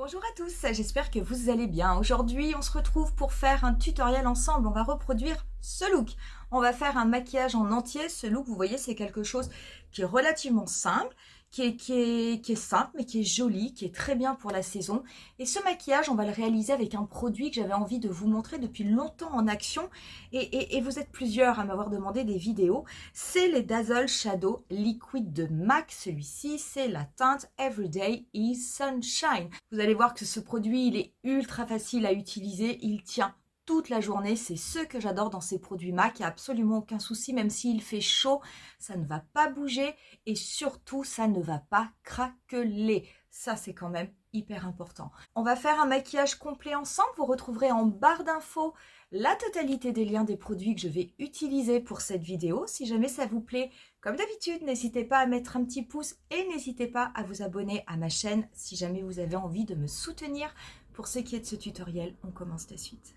Bonjour à tous, j'espère que vous allez bien. Aujourd'hui, on se retrouve pour faire un tutoriel ensemble. On va reproduire ce look. On va faire un maquillage en entier. Ce look, vous voyez, c'est quelque chose qui est relativement simple, qui est simple, mais qui est joli, qui est très bien pour la saison. Et ce maquillage, on va le réaliser avec un produit que j'avais envie de vous montrer depuis longtemps en action. Et vous êtes plusieurs à m'avoir demandé des vidéos. C'est les Dazzle Shadow Liquid de MAC. Celui-ci, c'est la teinte Everyday is Sunshine. Vous allez voir que ce produit, il est ultra facile à utiliser. Il tient toute la journée. C'est ce que j'adore dans ces produits MAC. Il n'y a absolument aucun souci, même s'il fait chaud, ça ne va pas bouger et surtout, ça ne va pas craqueler. Ça, c'est quand même hyper important. On va faire un maquillage complet ensemble. Vous retrouverez en barre d'infos la totalité des liens des produits que je vais utiliser pour cette vidéo. Si jamais ça vous plaît, comme d'habitude, n'hésitez pas à mettre un petit pouce et n'hésitez pas à vous abonner à ma chaîne si jamais vous avez envie de me soutenir. Pour ce qui est de ce tutoriel, on commence de suite.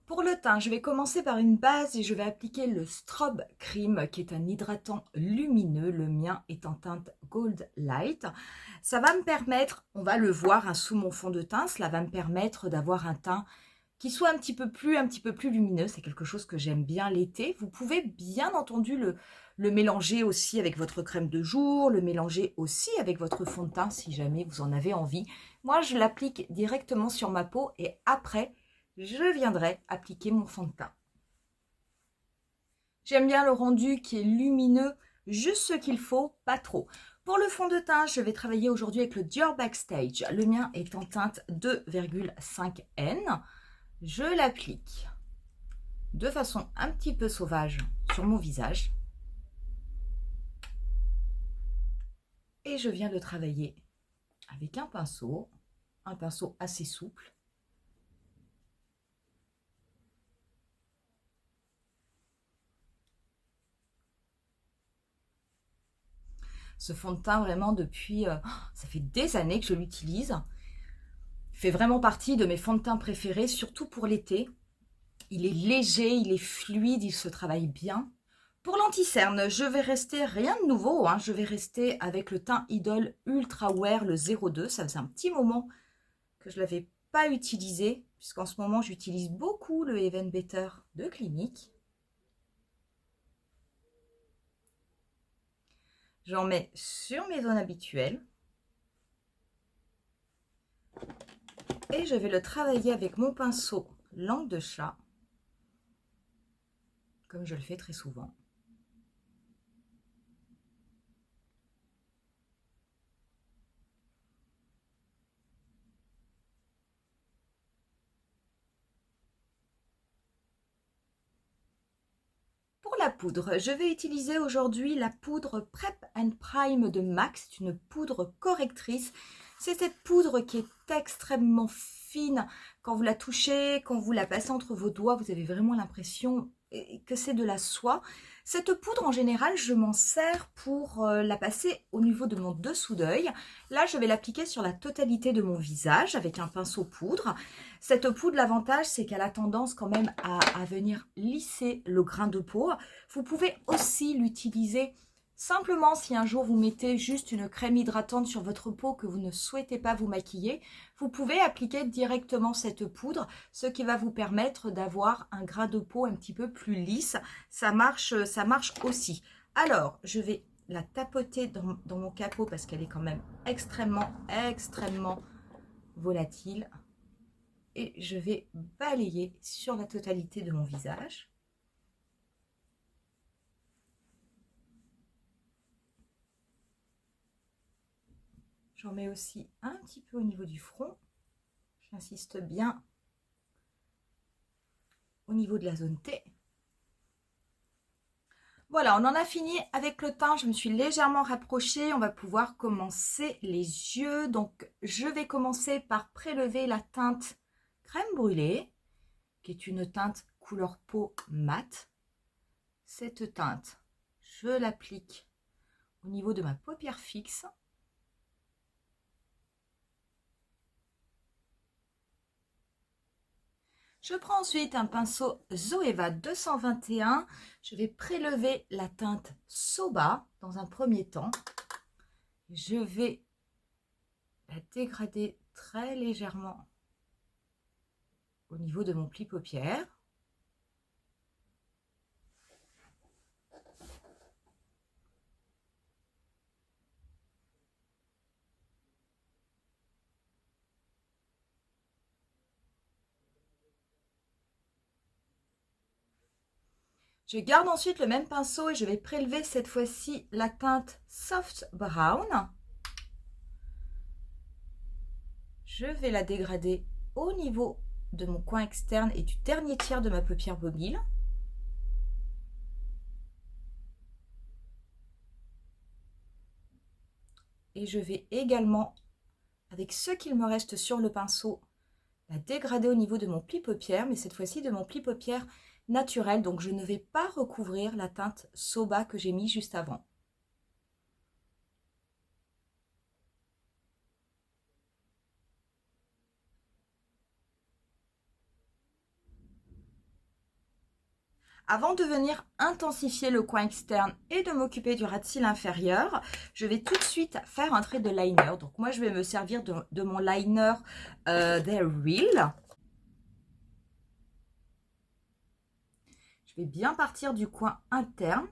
Pour le teint, je vais commencer par une base et je vais appliquer le Strobe Cream qui est un hydratant lumineux. Le mien est en teinte Gold Light. Ça va me permettre, on va le voir sous mon fond de teint, cela va me permettre d'avoir un teint qui soit un petit peu plus lumineux. C'est quelque chose que j'aime bien l'été. Vous pouvez bien entendu le mélanger aussi avec votre crème de jour, le mélanger aussi avec votre fond de teint si jamais vous en avez envie. Moi, je l'applique directement sur ma peau et après, je viendrai appliquer mon fond de teint. J'aime bien le rendu qui est lumineux, juste ce qu'il faut, pas trop. Pour le fond de teint, je vais travailler aujourd'hui avec le Dior Backstage. Le mien est en teinte 2,5N. Je l'applique de façon un petit peu sauvage sur mon visage. Et je viens de travailler avec un pinceau assez souple. Ce fond de teint, vraiment, depuis... ça fait des années que je l'utilise. Il fait vraiment partie de mes fonds de teint préférés, surtout pour l'été. Il est léger, il est fluide, il se travaille bien. Pour l'anti-cerne, je vais rester, rien de nouveau, je vais rester avec le teint Idol Ultra Wear, le 02. Ça faisait un petit moment que je ne l'avais pas utilisé, puisqu'en ce moment, j'utilise beaucoup le Even Better de Clinique. J'en mets sur mes zones habituelles. Et je vais le travailler avec mon pinceau langue de chat, comme je le fais très souvent. Pour la poudre, je vais utiliser aujourd'hui la poudre Prep and Prime de MAC. C'est une poudre correctrice. C'est cette poudre qui est extrêmement fine. Quand vous la touchez, quand vous la passez entre vos doigts, vous avez vraiment l'impression que c'est de la soie. Cette poudre, en général, je m'en sers pour la passer au niveau de mon dessous d'œil. Là, je vais l'appliquer sur la totalité de mon visage avec un pinceau poudre. Cette poudre, l'avantage, c'est qu'elle a tendance quand même à venir lisser le grain de peau. Vous pouvez aussi l'utiliser simplement si un jour vous mettez juste une crème hydratante sur votre peau que vous ne souhaitez pas vous maquiller. Vous pouvez appliquer directement cette poudre, ce qui va vous permettre d'avoir un grain de peau un petit peu plus lisse. Ça marche aussi. Alors, je vais la tapoter dans mon capot parce qu'elle est quand même extrêmement volatile. Et je vais balayer sur la totalité de mon visage. J'en mets aussi un petit peu au niveau du front. J'insiste bien au niveau de la zone T. Voilà, on en a fini avec le teint. Je me suis légèrement rapprochée. On va pouvoir commencer les yeux. Donc, je vais commencer par prélever la teinte crème brûlée, qui est une teinte couleur peau mate. Cette teinte, je l'applique au niveau de ma paupière fixe. Je prends ensuite un pinceau Zoeva 221. Je vais prélever la teinte Soba dans un premier temps. Je vais la dégrader très légèrement au niveau de mon pli paupière. Je garde ensuite le même pinceau et je vais prélever cette fois-ci la teinte Soft Brown. Je vais la dégrader au niveau de mon coin externe et du dernier tiers de ma paupière mobile. Et je vais également, avec ce qu'il me reste sur le pinceau, la dégrader au niveau de mon pli paupière, mais cette fois-ci de mon pli paupière naturel. Donc je ne vais pas recouvrir la teinte Soba que j'ai mis juste avant. Avant de venir intensifier le coin externe et de m'occuper du ras de cils inférieur, je vais tout de suite faire un trait de liner. Donc moi, je vais me servir de mon liner They're Real. Je vais bien partir du coin interne.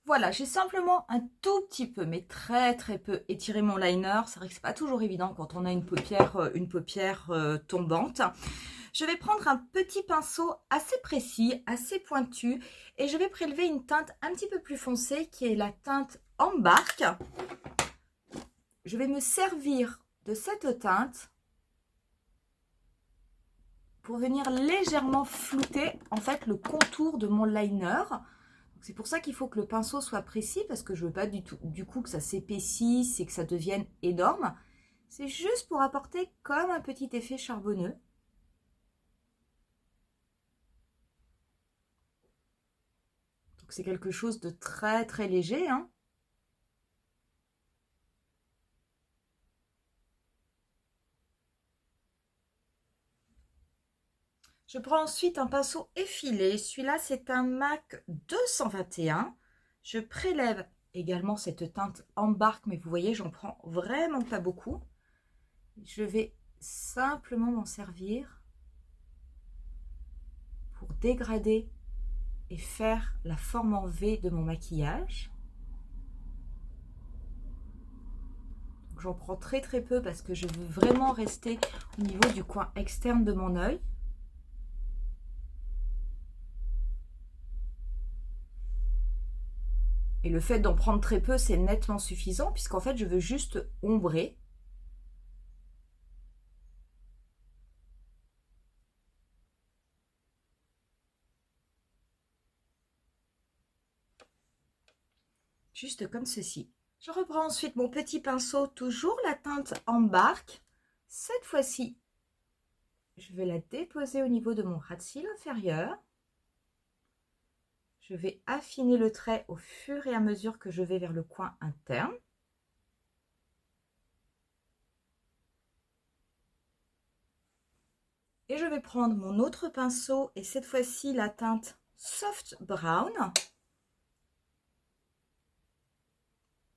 Voilà, j'ai simplement un tout petit peu, mais très très peu, étiré mon liner. C'est vrai que c'est pas toujours évident quand on a une paupière tombante. Je vais prendre un petit pinceau assez précis, assez pointu, et je vais prélever une teinte un petit peu plus foncée qui est la teinte Embark. Je vais me servir de cette teinte pour venir légèrement flouter en fait le contour de mon liner. C'est pour ça qu'il faut que le pinceau soit précis parce que je ne veux pas du coup que ça s'épaississe et que ça devienne énorme. C'est juste pour apporter comme un petit effet charbonneux. Donc c'est quelque chose de très très léger, hein. Je prends ensuite un pinceau effilé. Celui-là, c'est un MAC 221. Je prélève également cette teinte Embark, mais vous voyez, j'en prends vraiment pas beaucoup. Je vais simplement m'en servir pour dégrader et faire la forme en V de mon maquillage. J'en prends très très peu parce que je veux vraiment rester au niveau du coin externe de mon œil. Et le fait d'en prendre très peu, c'est nettement suffisant puisqu'en fait, je veux juste ombrer. Juste comme ceci. Je reprends ensuite mon petit pinceau, toujours la teinte Embark. Cette fois-ci, je vais la déposer au niveau de mon ras de cils inférieur. Je vais affiner le trait au fur et à mesure que je vais vers le coin interne. Et je vais prendre mon autre pinceau et cette fois-ci la teinte Soft Brown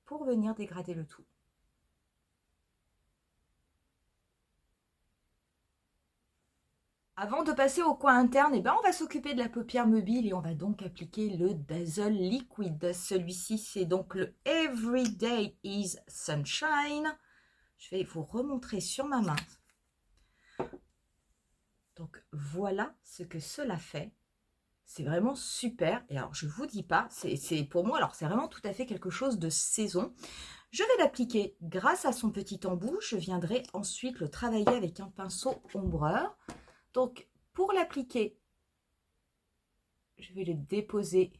pour venir dégrader le tout. Avant de passer au coin interne, on va s'occuper de la paupière mobile et on va donc appliquer le Dazzle Liquid. Celui-ci, c'est donc le Everyday is Sunshine. Je vais vous remontrer sur ma main. Donc voilà ce que cela fait. C'est vraiment super. Et alors, je ne vous dis pas, c'est pour moi, alors c'est vraiment tout à fait quelque chose de saison. Je vais l'appliquer grâce à son petit embout. Je viendrai ensuite le travailler avec un pinceau ombreur. Donc, pour l'appliquer, je vais le déposer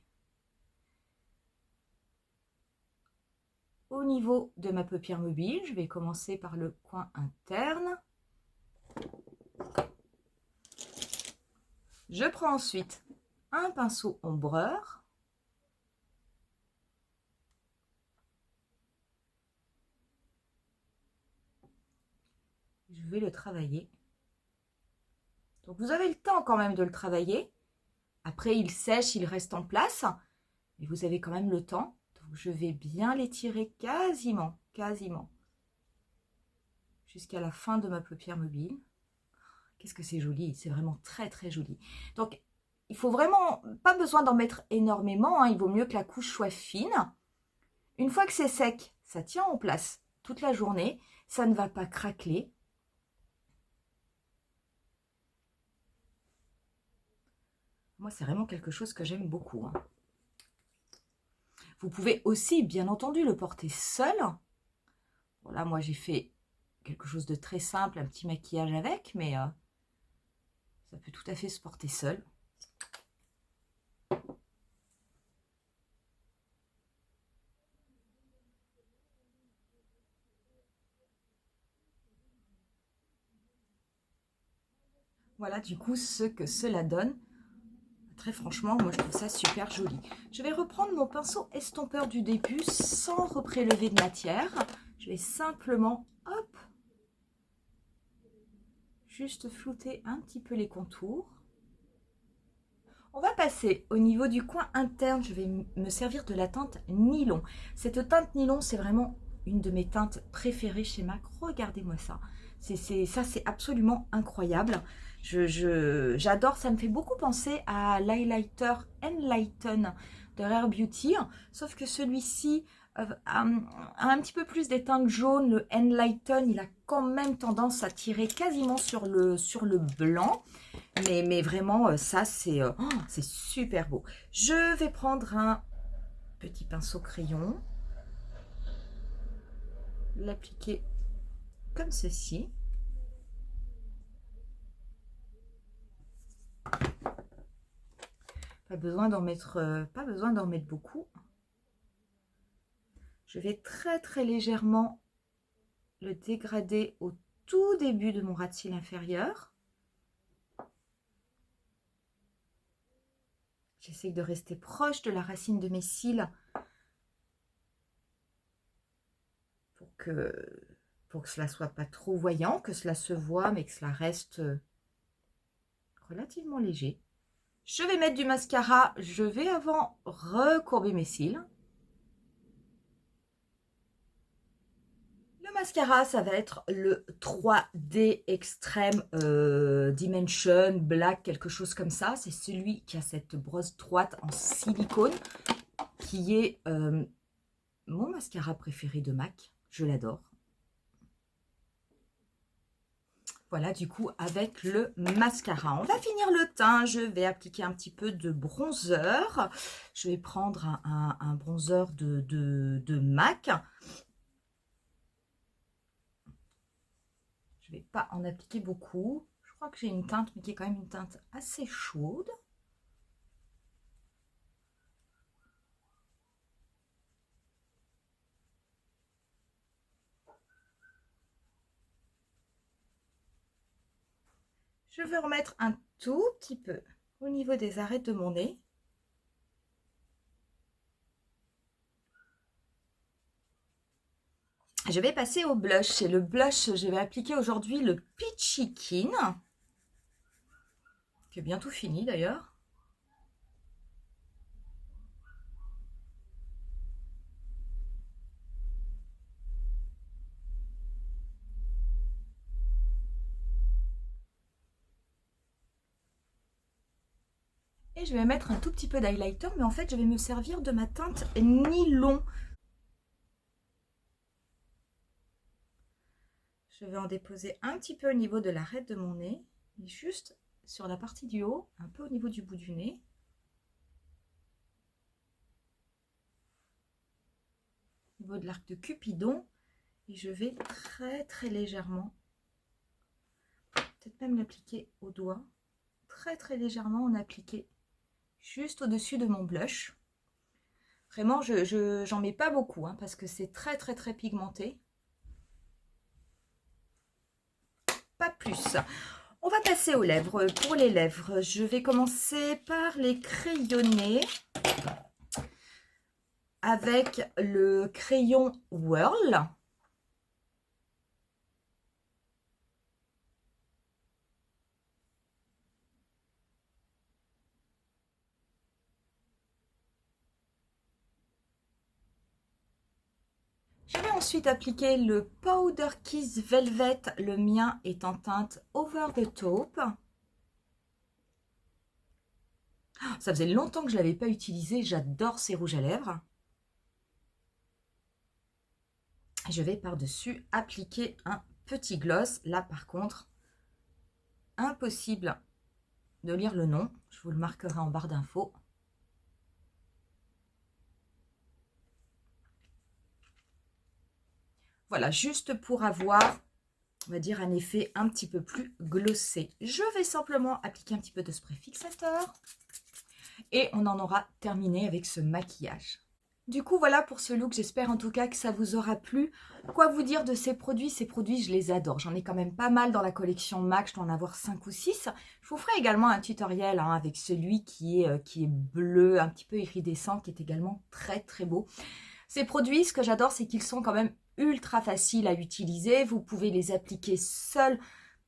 au niveau de ma paupière mobile. Je vais commencer par le coin interne. Je prends ensuite un pinceau ombreur. Je vais le travailler. Donc vous avez le temps quand même de le travailler. Après, il sèche, il reste en place. Mais vous avez quand même le temps. Donc je vais bien l'étirer quasiment, jusqu'à la fin de ma paupière mobile. Qu'est-ce que c'est joli, c'est vraiment très très joli. Donc il faut vraiment, pas besoin d'en mettre énormément, hein. Il vaut mieux que la couche soit fine. Une fois que c'est sec, ça tient en place toute la journée, ça ne va pas craqueler. Moi, c'est vraiment quelque chose que j'aime beaucoup, hein. Vous pouvez aussi, bien entendu, le porter seul. Voilà, moi j'ai fait quelque chose de très simple, un petit maquillage avec, mais ça peut tout à fait se porter seul. Voilà du coup ce que cela donne. Très franchement, moi je trouve ça super joli. Je vais reprendre mon pinceau estompeur du début sans reprélever de matière. Je vais simplement, hop, juste flouter un petit peu les contours. On va passer au niveau du coin interne. Je vais me servir de la teinte Nylon. Cette teinte Nylon, c'est vraiment une de mes teintes préférées chez MAC. Regardez-moi ça. Ça, c'est absolument incroyable. J'adore. Ça me fait beaucoup penser à l'highlighter Enlighten de Rare Beauty. Sauf que celui-ci a un petit peu plus des teintes jaunes. Le Enlighten, il a quand même tendance à tirer quasiment sur le blanc. Mais vraiment, ça, c'est super beau. Je vais prendre un petit pinceau crayon, l'appliquer comme ceci. Pas besoin d'en mettre beaucoup. Je vais très très légèrement le dégrader au tout début de mon ras de cils inférieur. J'essaie de rester proche de la racine de mes cils pour que cela soit pas trop voyant, que cela se voit, mais que cela reste relativement léger. Je vais mettre du mascara. Je vais avant recourber mes cils. Le mascara, ça va être le 3D Extreme Dimension Black, quelque chose comme ça. C'est celui qui a cette brosse droite en silicone, qui est mon mascara préféré de MAC. Je l'adore. Voilà, du coup, avec le mascara. On va finir le teint. Je vais appliquer un petit peu de bronzer. Je vais prendre un bronzer de MAC. Je ne vais pas en appliquer beaucoup. Je crois que j'ai une teinte, mais qui est quand même une teinte assez chaude. Je vais remettre un tout petit peu au niveau des arêtes de mon nez. Je vais passer au blush. Et le blush, je vais appliquer aujourd'hui le Peachy Keen, qui est bientôt fini d'ailleurs. Et je vais mettre un tout petit peu d'highlighter, mais en fait, je vais me servir de ma teinte Nylon. Je vais en déposer un petit peu au niveau de l'arête de mon nez, et juste sur la partie du haut, un peu au niveau du bout du nez. Au niveau de l'arc de Cupidon, et je vais très très légèrement, peut-être même l'appliquer au doigt, très très légèrement en appliquer juste au-dessus de mon blush. Vraiment, j'en mets pas beaucoup, hein, parce que c'est très très très pigmenté. Pas plus. On va passer aux lèvres. Pour les lèvres, je vais commencer par les crayonner avec le crayon Whirl. ensuite appliquer le Powder Kiss Velvet. Le mien est en teinte Over the Taupe. Ça faisait longtemps que je ne l'avais pas utilisé. J'adore ces rouges à lèvres. Je vais par-dessus appliquer un petit gloss. Là, par contre, impossible de lire le nom. Je vous le marquerai en barre d'infos. Voilà, juste pour avoir, on va dire, un effet un petit peu plus glossé. Je vais simplement appliquer un petit peu de spray fixateur. Et on en aura terminé avec ce maquillage. Du coup, voilà pour ce look. J'espère en tout cas que ça vous aura plu. Quoi vous dire de ces produits? Ces produits, je les adore. J'en ai quand même pas mal dans la collection MAC. Je dois en avoir 5 ou 6. Je vous ferai également un tutoriel avec celui qui est bleu, un petit peu iridescent, qui est également très très beau. Ces produits, ce que j'adore, c'est qu'ils sont quand même ultra faciles à utiliser. Vous pouvez les appliquer seuls,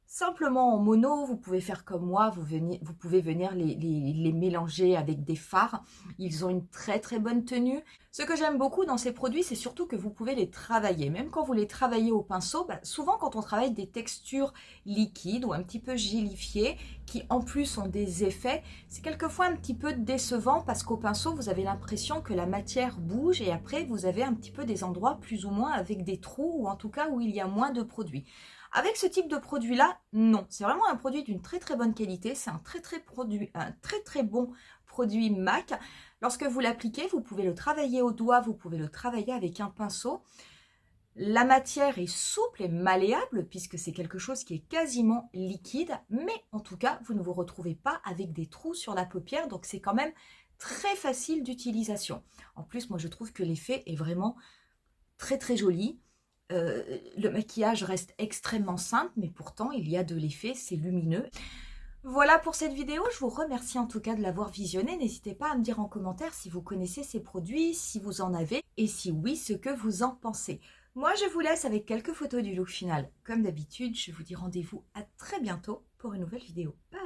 simplement en mono. Vous pouvez faire comme moi, vous pouvez venir les mélanger avec des fards. Ils ont une très très bonne tenue. Ce que j'aime beaucoup dans ces produits, c'est surtout que vous pouvez les travailler. Même quand vous les travaillez au pinceau, souvent quand on travaille des textures liquides ou un petit peu gélifiées, qui en plus ont des effets, c'est quelquefois un petit peu décevant parce qu'au pinceau, vous avez l'impression que la matière bouge et après, vous avez un petit peu des endroits plus ou moins avec des trous ou en tout cas où il y a moins de produits. Avec ce type de produit-là, non. C'est vraiment un produit d'une très très bonne qualité. C'est un très très bon produit MAC. Lorsque vous l'appliquez, vous pouvez le travailler au doigt, vous pouvez le travailler avec un pinceau. La matière est souple et malléable puisque c'est quelque chose qui est quasiment liquide. Mais en tout cas, vous ne vous retrouvez pas avec des trous sur la paupière. Donc c'est quand même très facile d'utilisation. En plus, moi je trouve que l'effet est vraiment très très joli. Le maquillage reste extrêmement simple, mais pourtant il y a de l'effet, c'est lumineux. Voilà pour cette vidéo, je vous remercie en tout cas de l'avoir visionnée. N'hésitez pas à me dire en commentaire si vous connaissez ces produits, si vous en avez, et si oui, ce que vous en pensez. Moi, je vous laisse avec quelques photos du look final. Comme d'habitude, je vous dis rendez-vous à très bientôt pour une nouvelle vidéo. Bye!